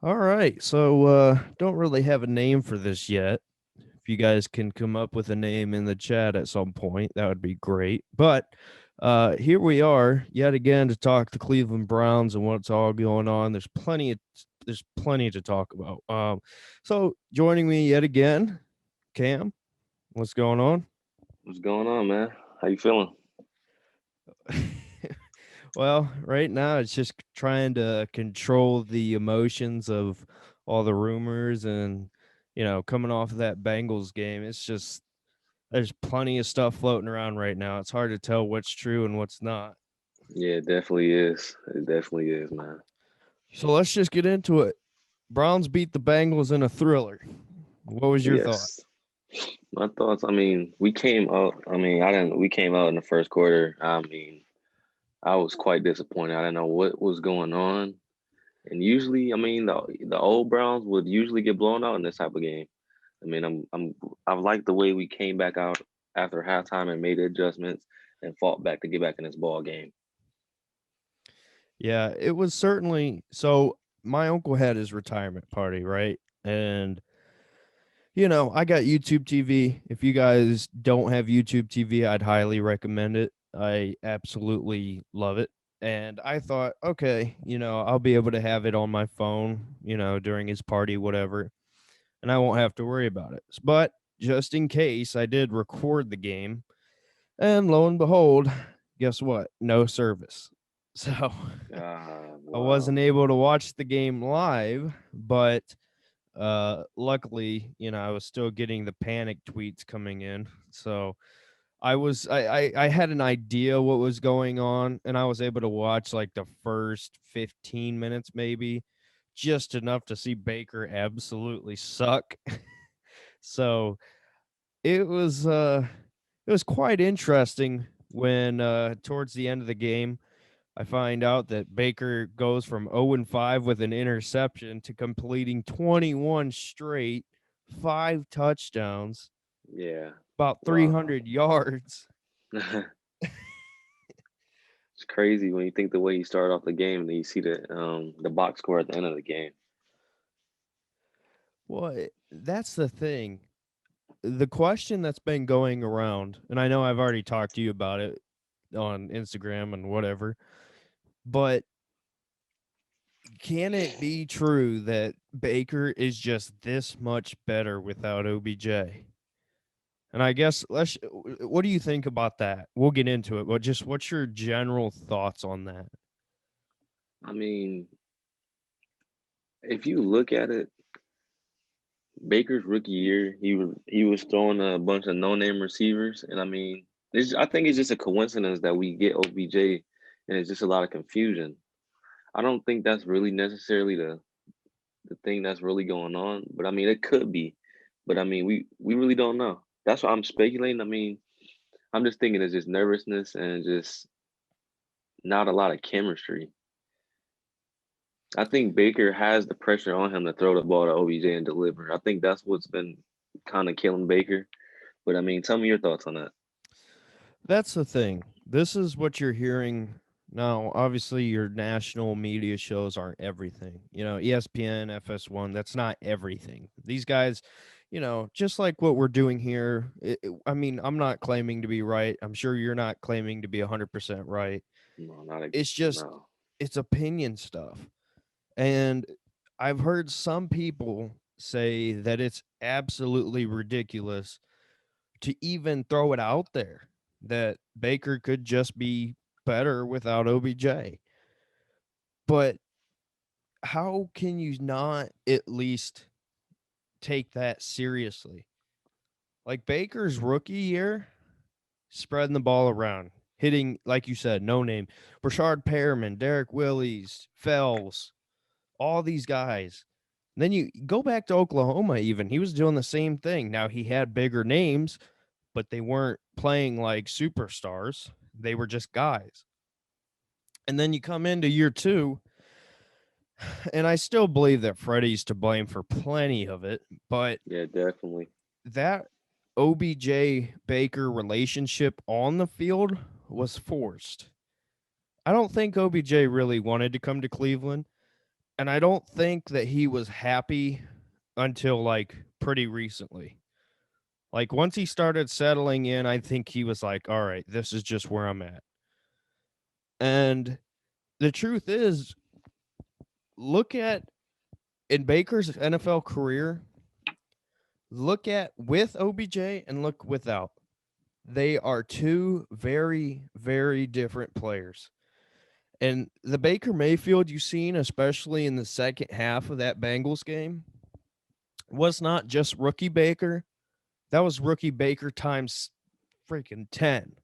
All right. So don't really have a name for this yet. If you guys can come up with a name in the chat at some point, that would be great. But here we are yet again to talk the Cleveland Browns and what's all going on. There's plenty to talk about. So joining me yet again, Cam, what's going on? What's going on, man? How you feeling? Well, right now it's just trying to control the emotions of all the rumors and coming off of that Bengals game. It's just there's plenty of stuff floating around right now. It's hard to tell what's true and what's not. Yeah, it definitely is. It definitely is, man. So let's just get into it. Browns beat the Bengals in a thriller. What was your thought? Yes. My thoughts, we came out, I didn't we came out in the first quarter. I was quite disappointed. I didn't know what was going on. And usually, the old Browns would usually get blown out in this type of game. I mean, I like the way we came back out after halftime and made the adjustments and fought back to get back in this ball game. Yeah, it was certainly so. My uncle had his retirement party, right? And I got YouTube TV. If you guys don't have YouTube TV, I'd highly recommend it. I absolutely love it. And I thought, okay, I'll be able to have it on my phone, during his party, whatever, and I won't have to worry about it. But just in case, I did record the game, and lo and behold, guess what? No service. So I wasn't Wow. able to watch the game live, but luckily, I was still getting the panic tweets coming in. So I had an idea what was going on, and I was able to watch like the first 15 minutes maybe, just enough to see Baker absolutely suck. So it was quite interesting when towards the end of the game I find out that Baker goes from 0-5 with an interception to completing 21 straight, 5 touchdowns, Yeah. about Wow. 300 yards. It's crazy when you think the way you start off the game and then you see the box score at the end of the game. Well, that's the thing. The question that's been going around, and I know I've already talked to you about it on Instagram and whatever, but can it be true that Baker is just this much better without OBJ? And I guess what do you think about that? We'll get into it, but just what's your general thoughts on that? I mean, if you look at it, Baker's rookie year, he was throwing a bunch of no-name receivers, and I think it's just a coincidence that we get OBJ, and it's just a lot of confusion. I don't think that's really necessarily the thing that's really going on, but it could be, but we really don't know. That's why I'm speculating. I'm just thinking it's just nervousness and just not a lot of chemistry. I think Baker has the pressure on him to throw the ball to OBJ and deliver. I think that's what's been kind of killing Baker. But tell me your thoughts on that. That's the thing. This is what you're hearing now. Obviously, your national media shows aren't everything. ESPN, FS1, that's not everything. These guys, just like what we're doing here. I mean, I'm not claiming to be right. I'm sure you're not claiming to be 100% right. No, not a It's just, no. it's opinion stuff. And I've heard some people say that it's absolutely ridiculous to even throw it out there that Baker could just be better without OBJ. But how can you not at least take that seriously? Like Baker's rookie year, spreading the ball around, hitting, like you said, no name. Brashard Perriman, Derek Willis, Fells, all these guys. And then you go back to Oklahoma, even. He was doing the same thing. Now, he had bigger names, but they weren't playing like superstars. They were just guys. And then you come into year two, and I still believe that Freddie's to blame for plenty of it, but Yeah, definitely. that OBJ Baker relationship on the field was forced. I don't think OBJ really wanted to come to Cleveland, And I don't think that he was happy until like pretty recently. Like once he started settling in, I think he was like, all right, this is just where I'm at. And the truth is, look at in Baker's NFL career, look at with OBJ and look without. They are two very, very different players. And the Baker Mayfield you've seen, especially in the second half of that Bengals game, was not just rookie Baker. That was rookie Baker times freaking 10.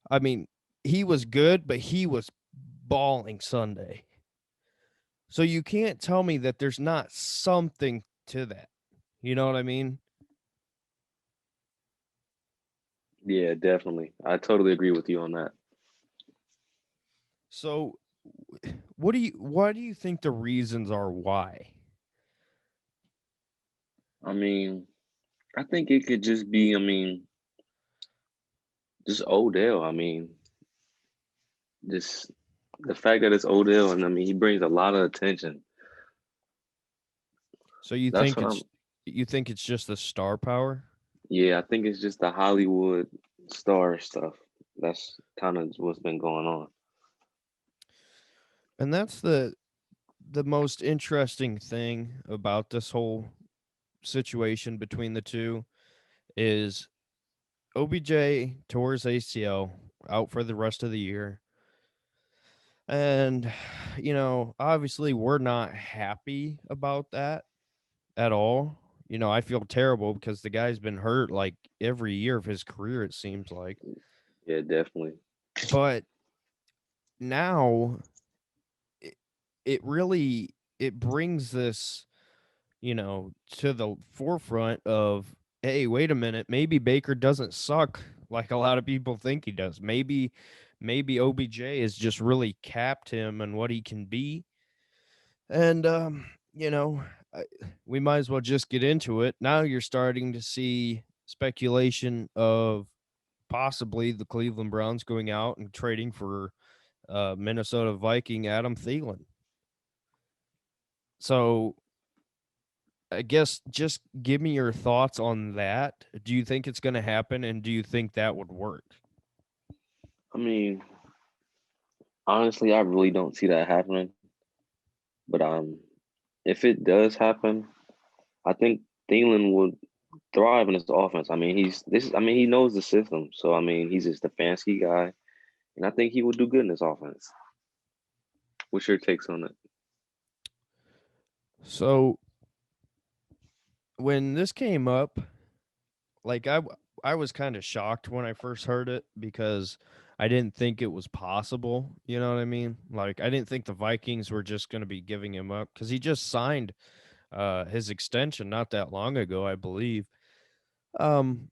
I mean, he was good, but he was balling Sunday. So you can't tell me that there's not something to that. You know what I mean? Yeah, definitely. I totally agree with you on that. So why do you think the reasons are why? I mean, I think it could just be, I mean, just Odell. I mean, just the fact that it's Odell, and I mean, he brings a lot of attention. So That's what I'm. you think it's just the star power? Yeah, I think it's just the Hollywood star stuff. That's kind of what's been going on. And that's the most interesting thing about this whole situation between the two is OBJ tore his ACL out for the rest of the year. And obviously we're not happy about that at all. I feel terrible because the guy's been hurt like every year of his career it seems like. Yeah, definitely. But now it, it really it brings this to the forefront of, hey, wait a minute, maybe Baker doesn't suck like a lot of people think he does. Maybe OBJ has just really capped him and what he can be. And you know, I, we might as well just get into it. Now you're starting to see speculation of possibly the Cleveland Browns going out and trading for Minnesota Viking Adam Thielen. So I guess just give me your thoughts on that. Do you think it's going to happen, and do you think that would work? I mean, honestly, I really don't see that happening. But if it does happen, I think Thielen would thrive in his offense. I mean, he's this. I mean, he knows the system, so I mean, he's just a fancy guy, and I think he would do good in this offense. What's your takes on it? So when this came up, like I was kind of shocked when I first heard it because I didn't think it was possible. You know what I mean? Like I didn't think the Vikings were just going to be giving him up because he just signed his extension not that long ago, I believe. Um,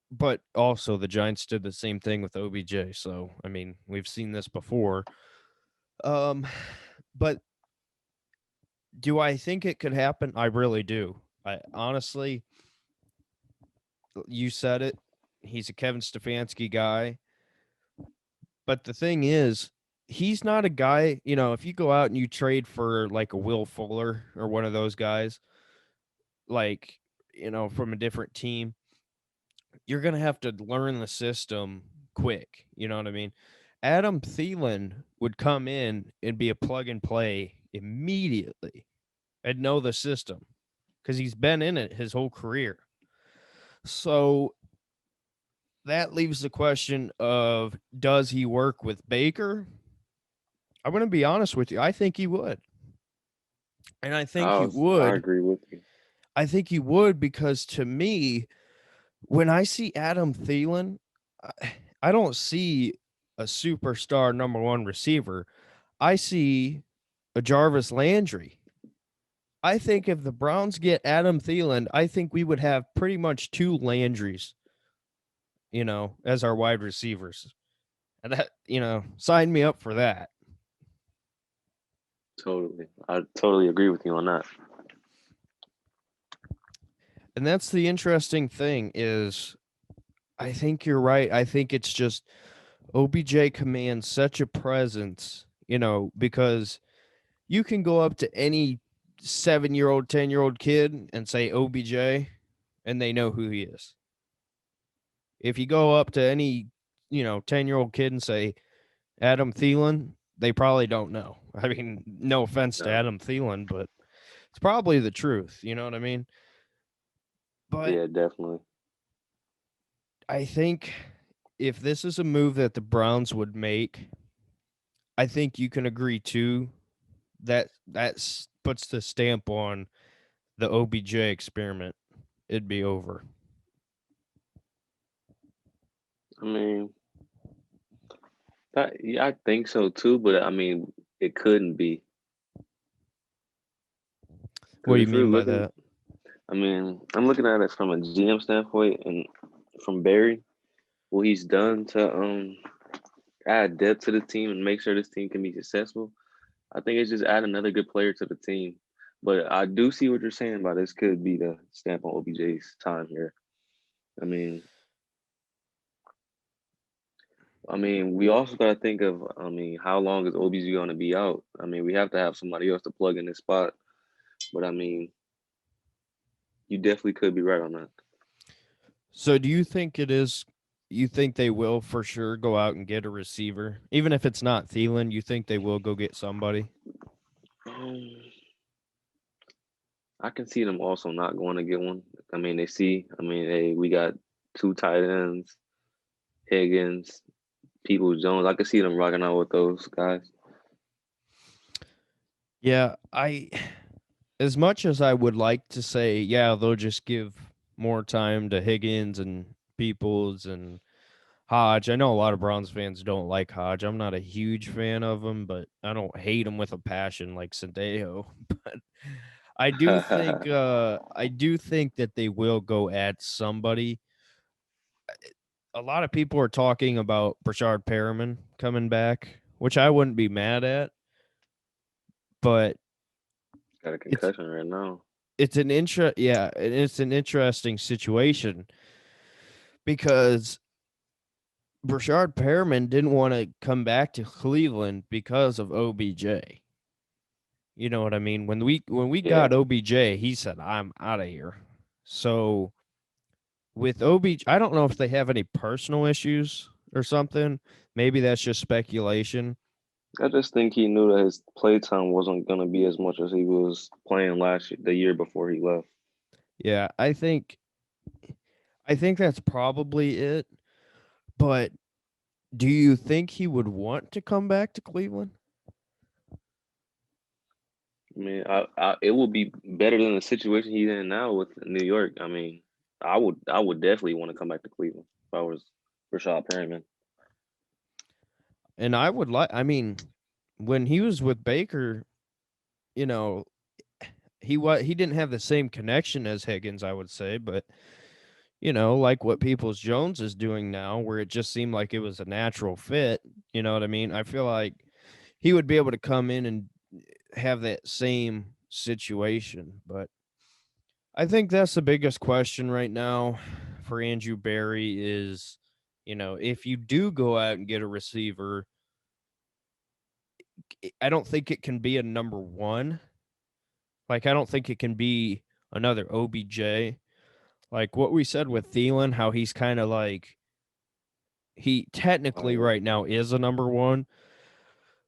but also the Giants did the same thing with OBJ. So I mean, we've seen this before. Um, but do I think it could happen? I really do. I honestly, you said it. He's a Kevin Stefanski guy. But the thing is, he's not a guy, if you go out and you trade for like a Will Fuller or one of those guys, like, from a different team, you're going to have to learn the system quick. You know what I mean? Adam Thielen would come in and be a plug and play immediately and know the system because he's been in it his whole career. So that leaves the question of, does he work with Baker? I'm going to be honest with you. I think he would. And I think he I would. agree with you. I think he would because to me, when I see Adam Thielen, I don't see a superstar number one receiver. I see a Jarvis Landry. I think if the Browns get Adam Thielen, I think we would have pretty much two Landrys, as our wide receivers. And that, sign me up for that. Totally, I totally agree with you on that. And that's the interesting thing is I think you're right. I think it's just OBJ commands such a presence, because You can go up to any 7-year-old, 10-year-old kid and say OBJ, and they know who he is. If you go up to any, 10-year-old kid and say Adam Thielen, they probably don't know. I mean, no offense to No. Adam Thielen, but it's probably the truth. You know what I mean? But Yeah, definitely. I think if this is a move that the Browns would make, I think you can agree too that puts the stamp on the OBJ experiment. It'd be over. I mean, yeah, I think so too, but I mean, it couldn't be What because do you if you're mean by looking, that? I mean, I'm looking at it from a GM standpoint and from Barry, what he's done to add depth to the team and make sure this team can be successful. I think it's just add another good player to the team. But I do see what you're saying about this could be the stamp on OBJ's time here. I mean, we also got to think of, how long is OBJ going to be out? I mean, we have to have somebody else to plug in this spot. But I mean, you definitely could be right on that. So do you think it is you think they will for sure go out and get a receiver? Even if it's not Thielen, you think they will go get somebody? Um, I can see them also not going to get one. I mean, hey, we got two tight ends, Higgins, Peoples Jones. I could see them rocking out with those guys. Yeah, I as much as I would like to say, yeah, they'll just give more time to Higgins and Peoples and Hodge. I know a lot of Browns fans don't like Hodge. I'm not a huge fan of him, but I don't hate him with a passion like Sendejo. But I do think that they will go at somebody. A lot of people are talking about Brashard Perriman coming back, which I wouldn't be mad at, but Got a it's concussion right now. it's an interesting situation because Brashard Perriman didn't want to come back to Cleveland because of OBJ. You know what I mean? When we got Yeah, OBJ, he said, "I'm out of here." So with OBJ, I don't know if they have any personal issues or something. Maybe that's just speculation. I just think he knew that his play time wasn't gonna be as much as he was playing the year before he left. Yeah, I think that's probably it. But do you think he would want to come back to Cleveland? I mean, it would be better than the situation he's in now with New York. I mean, I would definitely want to come back to Cleveland if I was Rashad Perryman. And I mean, when he was with Baker, you know, he didn't have the same connection as Higgins, I would say, but like what Peoples Jones is doing now, where it just seemed like it was a natural fit. You know what I mean? I feel like he would be able to come in and have that same situation. But I think that's the biggest question right now for Andrew Barry is, if you do go out and get a receiver, I don't think it can be a number one. Like, I don't think it can be another OBJ. Like what we said with Thielen, how he's kind of like, he technically Um, right now is a number one,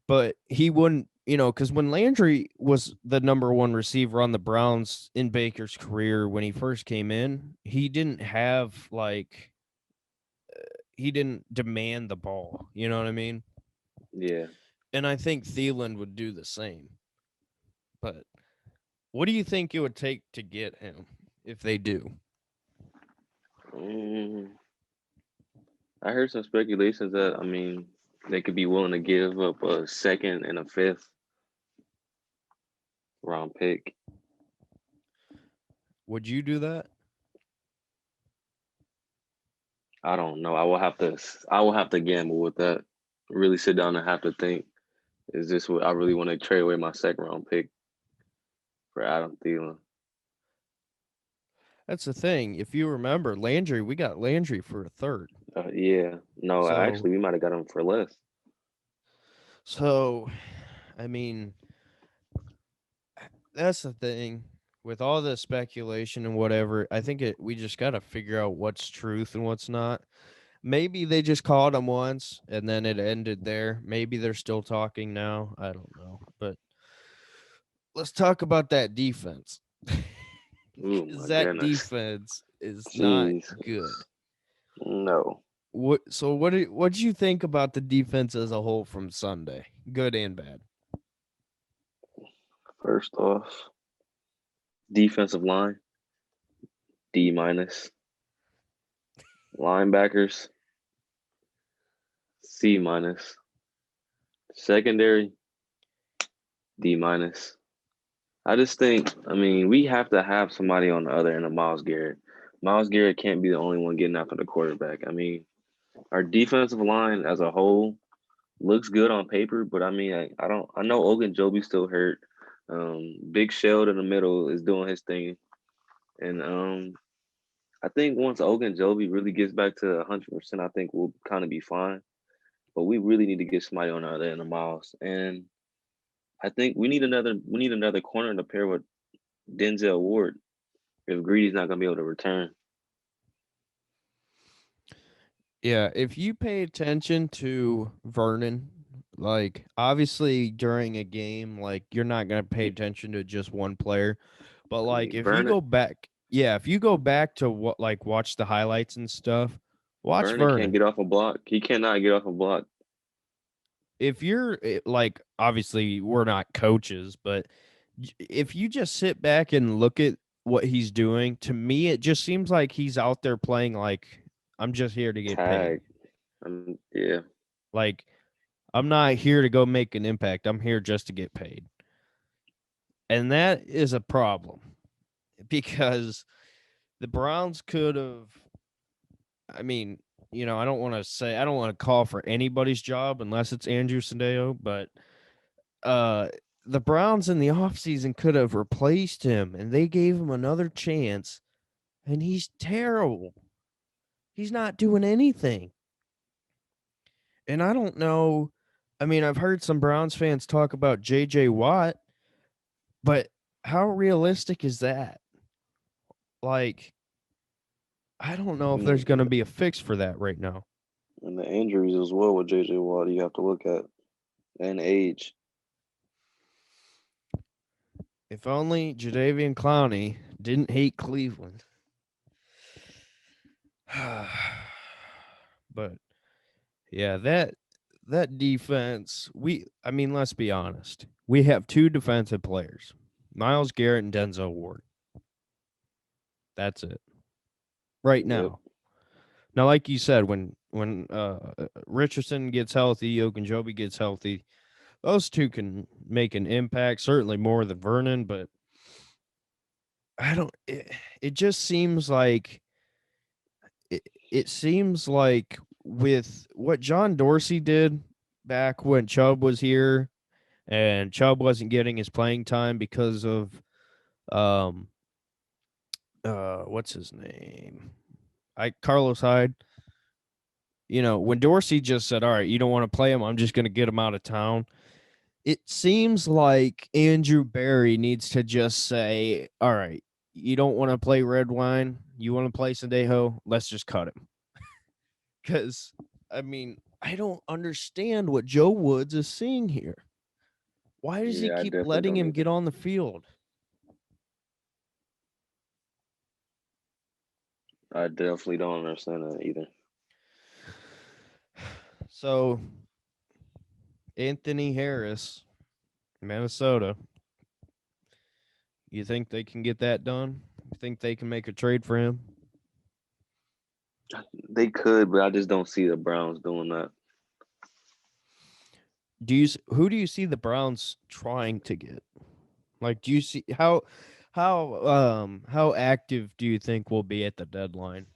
but he wouldn't, because when Landry was the number one receiver on the Browns in Baker's career when he first came in, he didn't demand the ball. You know what I mean? yeah. And I think Thielen would do the same. But what do you think it would take to get him if they do? Mm, I heard some speculations that they could be willing to give up a second and a fifth round pick. Would you do that? I don't know. I will have to gamble with that. Really sit down and have to think. Is this what I really want to trade away my second round pick for Adam Thielen? That's the thing. If you remember Landry, we got Landry for a third. Yeah. No, So, actually, we might have got him for less. so I mean, that's the thing with all the speculation and whatever. I think we just got to figure out what's truth and what's not. Maybe they just called him once and then it ended there. Maybe they're still talking now. I don't know. But let's talk about that defense. Oh 'Cause my that goodness. defense is not Jeez. good. No. What do you think about the defense as a whole from Sunday? Good and bad. First off, defensive line, D minus. Linebackers, C minus. Secondary, D minus. I just think, I mean, we have to have somebody on the other end of Miles Garrett. Miles Garrett can't be the only one getting after the quarterback. I mean, our defensive line as a whole looks good on paper, but I mean, I know Ogunjobi's still hurt. Big Shell in the middle is doing his thing, and I think once Ogunjobi really gets back to 100%, I think we'll kind of be fine. But we really need to get somebody on the other end of Miles, and I think we need another corner to pair with Denzel Ward if Greedy's not gonna be able to return. Yeah, if you pay attention to Vernon, like obviously during a game, like you're not gonna pay attention to just one player. But I like mean, if you Vernon go back, yeah, if you go back to what like watch the highlights and stuff, watch Vernon can't Vernon. get off a block. He cannot get off a block. If you're like obviously we're not coaches, but if you just sit back and look at what he's doing, to me it just seems like he's out there playing like I'm just here to get paid. Tag. Yeah. Like I'm not here to go make an impact. I'm here just to get paid. And that is a problem because the Browns could have, I mean, I don't want to say, I don't want to call for anybody's job unless it's Andrew Sandeo, but uh, the Browns in the offseason could have replaced him and they gave him another chance and he's terrible. He's not doing anything. And I don't know. I mean, I've heard some Browns fans talk about JJ Watt, but how realistic is that? Like, I don't know if there's Mm, going to be a fix for that right now. And the injuries as well with JJ Watt, you have to look at, and age. If only Jadeveon Clowney didn't hate Cleveland. But yeah, that defense, I mean, let's be honest. We have two defensive players, Myles Garrett and Denzel Ward. That's it. Right Yep. now. Now, like you said, when Richardson gets healthy, Ogunjobi gets healthy, those two can make an impact, certainly more than Vernon, but I don't it just seems like it seems like with what John Dorsey did back when Chubb was here and Chubb wasn't getting his playing time because of um what's his name? Carlos Hyde. When Dorsey just said, "All right, you don't want to play him, I'm just going to get him out of town." It seems like Andrew Berry needs to just say, "All right, you don't want to play Red Wine, you want to play Sandejo, let's just cut him." Because, I mean, I don't understand what Joe Woods is seeing here. Why does he Yeah, I keep definitely letting don't him get either. on the field? I definitely don't understand that either. So, Anthony Harris, Minnesota, you think they can get that done? You think they can make a trade for him? They could, but I just don't see the Browns doing that. Who do you see the Browns trying to get? Like, do you see how active do you think we'll be at the deadline?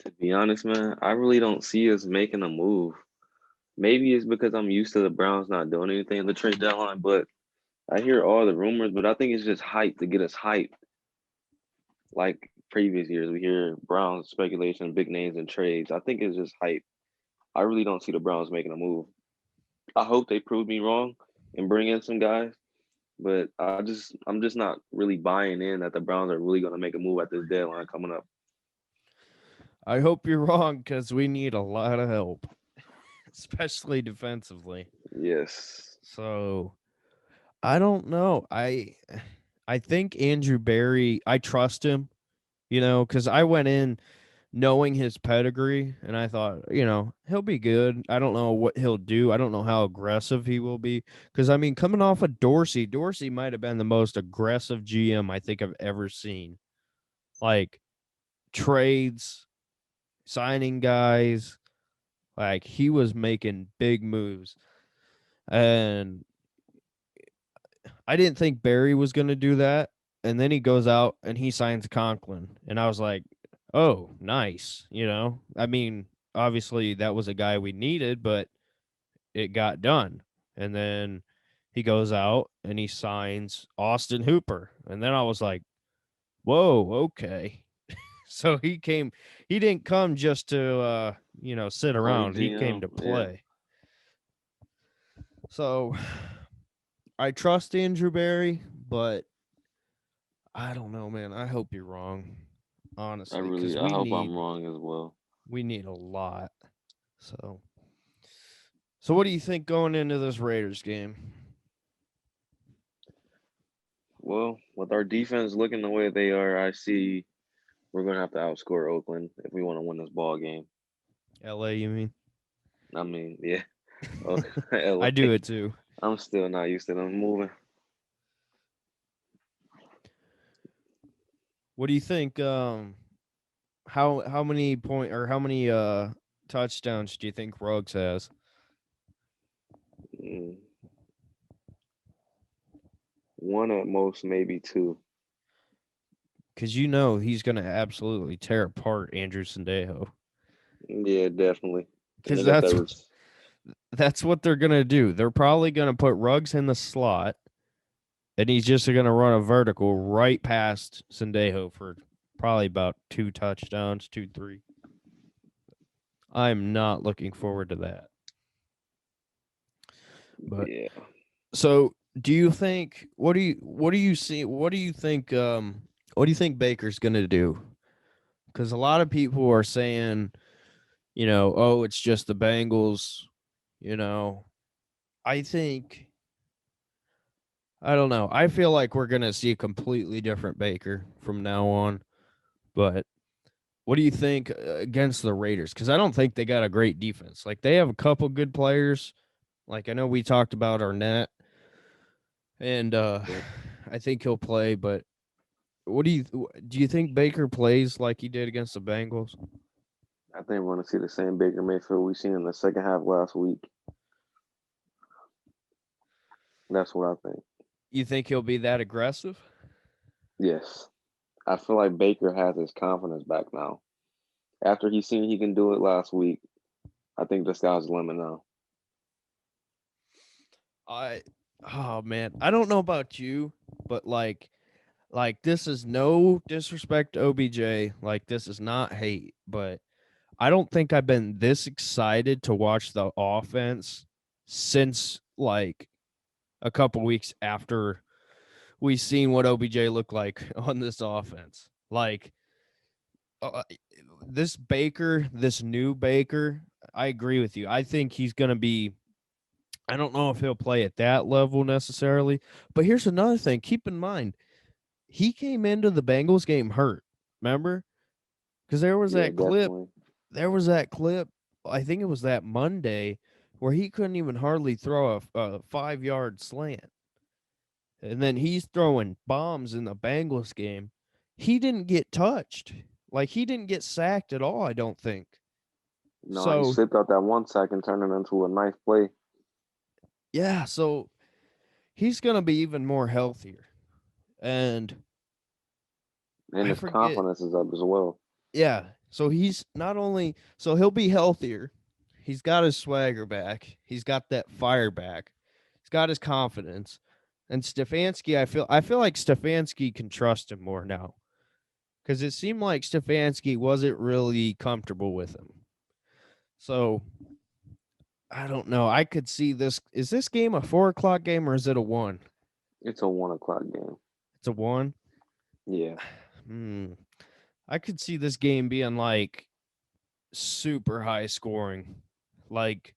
To be honest, man, I really don't see us making a move. Maybe it's because I'm used to the Browns not doing anything in the trade deadline, but I hear all the rumors, but I think it's just hype to get us hyped. Like previous years, we hear Browns speculation, big names, and trades. I think it's just hype. I really don't see the Browns making a move. I hope they prove me wrong and bring in some guys, But I'm just not really buying in that the Browns are really going to make a move at this deadline coming up. I hope you're wrong because we need a lot of help, especially defensively. Yes. So I don't know. I think Andrew Berry. I trust him. Because I went in knowing his pedigree, and I thought, he'll be good. I don't know what he'll do. I don't know how aggressive he will be. Because, I mean, coming off of Dorsey might have been the most aggressive GM I think I've ever seen. Like, trades, signing guys. Like, he was making big moves. And I didn't think Barry was going to do that. And then he goes out and he signs Conklin. And I was like, oh, nice. I mean, obviously that was a guy we needed, but it got done. And then he goes out and he signs Austin Hooper. And then I was like, whoa, okay. So he didn't come just to, sit Play around. He came GM. to Yeah. play. So I trust Andrew Barry, but I don't know, man. I hope you're wrong, honestly, because I hope I'm wrong as well. we need a lot. So, so what do you think going into this Raiders game? Well, with our defense looking the way they are, I see we're going to have to outscore Oakland if we want to win this ball game. LA, you mean? I mean, yeah. Oh, I LA. do it too. I'm still not used to them moving. What do you think? How many how many touchdowns do you think Ruggs has? Mm, one at most, maybe two. Because he's gonna absolutely tear apart Andrew Sandejo. Yeah, definitely. And Because they got that. that's what they're gonna do. They're probably gonna put Ruggs in the slot, and he's just gonna run a vertical right past Sandejo for probably about 2 touchdowns, 2, 3. I'm not looking forward to that. But Yeah. so, do you think what do you see what do you think Baker's going to do? Cuz a lot of people are saying, oh, it's just the Bengals, you know. I think I don't know. I feel like we're going to see a completely different Baker from now on. But what do you think against the Raiders? Cuz I don't think they got a great defense. Like they have a couple good players. Like I know we talked about Arnett and Yeah. I think he'll play, but what do you think Baker plays like he did against the Bengals? I think we're going to see the same Baker Mayfield we seen in the second half last week. That's what I think. You think he'll be that aggressive? Yes. I feel like Baker has his confidence back now. After he seen he can do it last week, I think the sky's the limit now. I oh man, I don't know about you, but like this is no disrespect to OBJ, like this is not hate, but I don't think I've been this excited to watch the offense since like a couple weeks after we seen what OBJ looked like on this offense. Like uh, this new Baker, I agree with you. I think he's going to be. I don't know if he'll play at that level necessarily, but here's another thing. Keep in mind, he came into the Bengals game hurt. Remember? Because there was Yeah, that clip. definitely. There was that clip. I think it was that Monday where he couldn't even hardly throw a 5-yard slant, and then he's throwing bombs in the Bengals game. He didn't get touched. Like he didn't get sacked at all, I don't think. No, he So, slipped out that one sack and turned it into a nice play. yeah, so he's going to be even more healthier. And And I his forget. confidence is up as well. Yeah. So he's not only so he'll be healthier. He's got his swagger back. He's got that fire back. He's got his confidence. And Stefanski, I feel like Stefanski can trust him more now. Because it seemed like Stefanski wasn't really comfortable with him. So I don't know. I could see this. Is this game a 4 o'clock game or is it a 1? It's a 1 o'clock game. It's a 1. Yeah. I could see this game being like super high scoring, like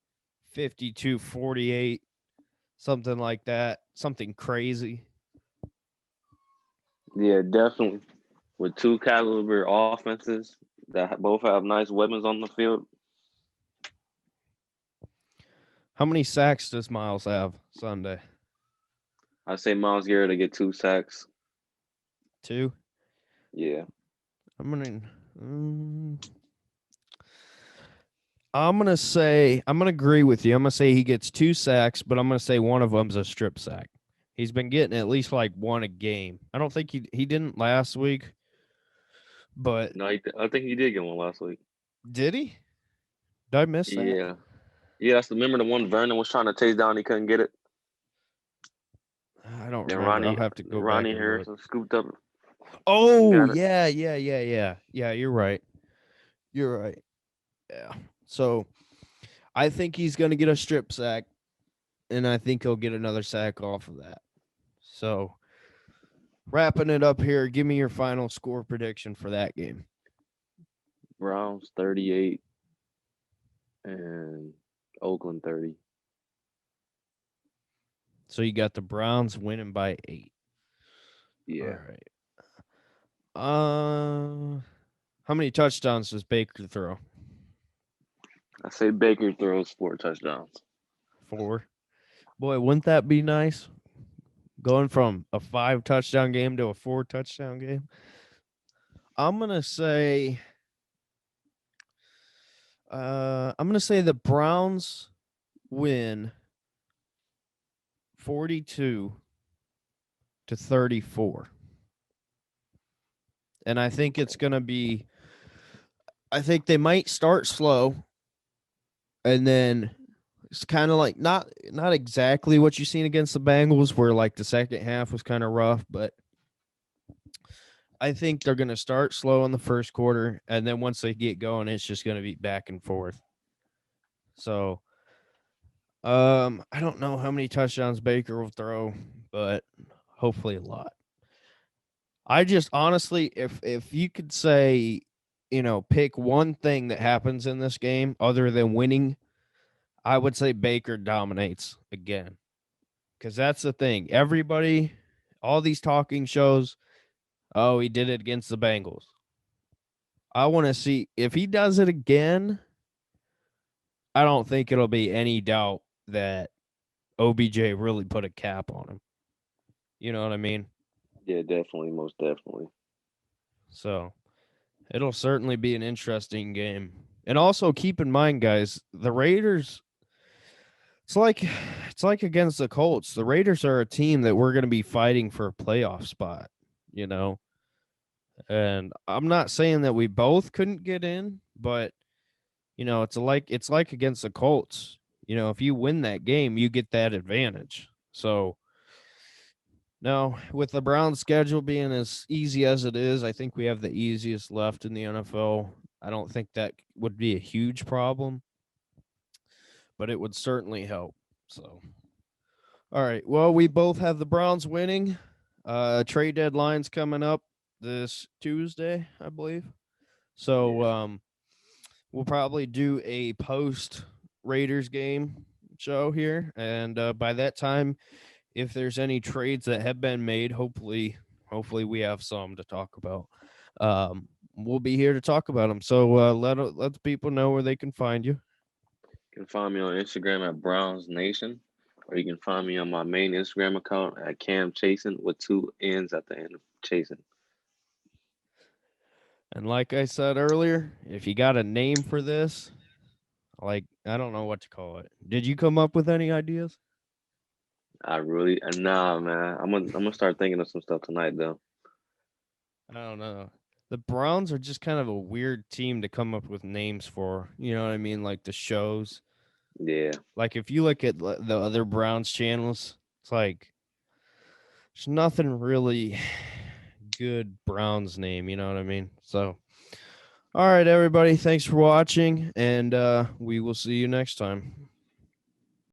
52-48, something like that, something crazy. Yeah, definitely. With two caliber offenses that both have nice weapons on the field. How many sacks does Miles have Sunday? I say Myles Garrett to get 2 sacks. 2? Yeah. I'm gonna. I'm gonna agree with you. I'm gonna say he gets 2 sacks, but I'm gonna say one of them's a strip sack. He's been getting at least like one a game. I don't think he didn't last week, but No, I think he did get one last week. did he? Did I miss that? Yeah. Yeah, remember the one Vernon was trying to chase down, he couldn't get it. I don't Then remember. I'll have to go back Ronnie and look. Harrison scooped up and Oh got it. yeah. Yeah, you're right. You're right. Yeah. So I think he's gonna get a strip sack, and I think he'll get another sack off of that. So wrapping it up here, give me your final score prediction for that game. Browns 38 and Oakland 30. So you got the Browns winning by 8. Yeah. All right. How many touchdowns does Baker throw? I say Baker throws 4 touchdowns. 4. Boy, wouldn't that be nice? Going from a 5 touchdown game to a 4 touchdown game. I'm gonna say the Browns win 42-34. And I think it's going to be I think they might start slow and then it's kind of like not exactly what you've seen against the Bengals where like the second half was kind of rough, but I think they're going to start slow in the first quarter and then once they get going it's just going to be back and forth. So I don't know how many touchdowns Baker will throw, but hopefully a lot. I just honestly, if you could say, pick one thing that happens in this game other than winning, I would say Baker dominates again. Because that's the thing. Everybody, all these talking shows, oh, he did it against the Bengals. I want to see if he does it again. I don't think it'll be any doubt that OBJ really put a cap on him. You know what I mean? Yeah, definitely, most definitely. So it'll certainly be an interesting game. And also keep in mind, guys, the Raiders, it's like against the Colts. The Raiders are a team that we're going to be fighting for a playoff spot, you know. And I'm not saying that we both couldn't get in, but it's like against the Colts. If you win that game, you get that advantage. So no, with the Browns schedule being as easy as it is, I think we have the easiest left in the NFL. I don't think that would be a huge problem, but it would certainly help. So, all right. Well, we both have the Browns winning. Trade deadline's coming up this Tuesday, I believe. So, we'll probably do a post Raiders game show here, and by that time, if there's any trades that have been made, hopefully we have some to talk about. We'll be here to talk about them. So let the people know where they can find you. You can find me on Instagram at Browns Nation, or you can find me on my main Instagram account at Cam Chasen with 2 N's at the end of Chasen. And like I said earlier, if you got a name for this, like I don't know what to call it. Did you come up with any ideas? Nah, man. I'm gonna start thinking of some stuff tonight though. I don't know. The Browns are just kind of a weird team to come up with names for. You know what I mean? Like the shows. Yeah, Like if you look at the other Browns channels, it's like there's nothing really good Browns name. You know what I mean? So, all right, everybody. Thanks for watching, and we will see you next time.